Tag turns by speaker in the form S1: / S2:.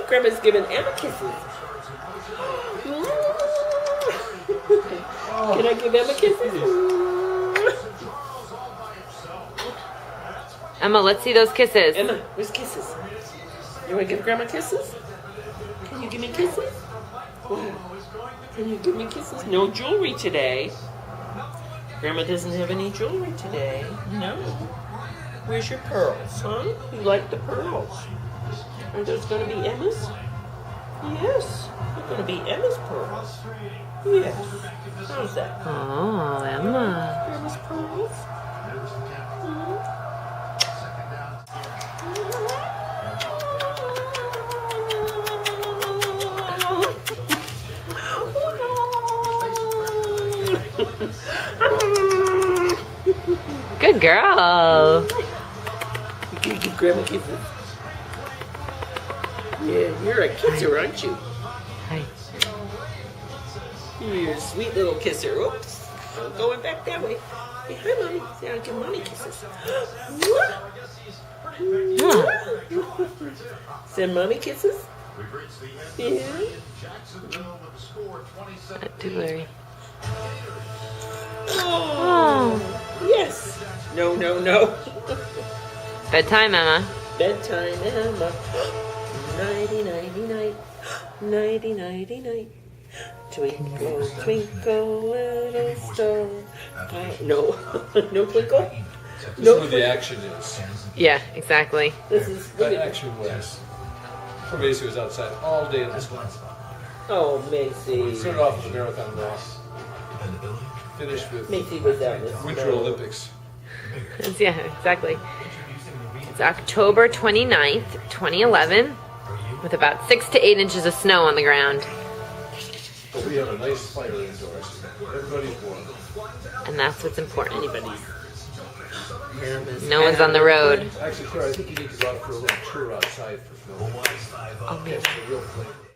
S1: Grandma's giving Emma kisses. Can I give Emma kisses?
S2: Emma, let's see those kisses.
S1: Emma, where's kisses? You want to give Grandma kisses? Can you give me kisses? Can you give me kisses? No jewelry today. Grandma doesn't have any jewelry today. No. Where's your pearls, huh? You like the pearls? Are those going to be Emma's? Yes. They're going to be Emma's pearls. Yes. How's that?
S2: Oh, Emma.
S1: Emma's pearls?
S2: Good girl.
S1: You can give Grandma kisses. Yeah, you're a kisser, aren't you?
S2: Hi.
S1: You're a sweet little kisser. Oops. I'm going back that way. Hey, hi, Mommy. Say, I'll give Mommy kisses. Send Mommy kisses? Yeah.
S2: Not too blurry.
S1: Oh. Yes. No, no, no.
S2: Bedtime, Emma.
S1: Bedtime, Emma. Nighty, nighty, night. Nighty, nighty, night. Twinkle, twinkle, little star. No. No twinkle?
S3: This
S1: No.
S3: is where the action is.
S2: Yeah, exactly.
S1: This is.
S3: That action was. Poor Macy was outside all day in the sun.
S1: Oh, Macy.
S3: Started off with the marathon walk. Finished with
S1: Macy was out in the
S3: Winter
S1: snow.
S3: Olympics.
S2: Yeah, exactly. It's October 29th, 2011, with about 6 to 8 inches of snow on the ground.
S3: But we have a nice fire indoors. Everybody's warm.
S2: And that's what's important.
S1: Anybody's.
S2: No one's on the road.
S3: Actually, Claire, I think you need to go out for a little tour outside for film.
S2: Oh, maybe.
S3: Catch the real flame.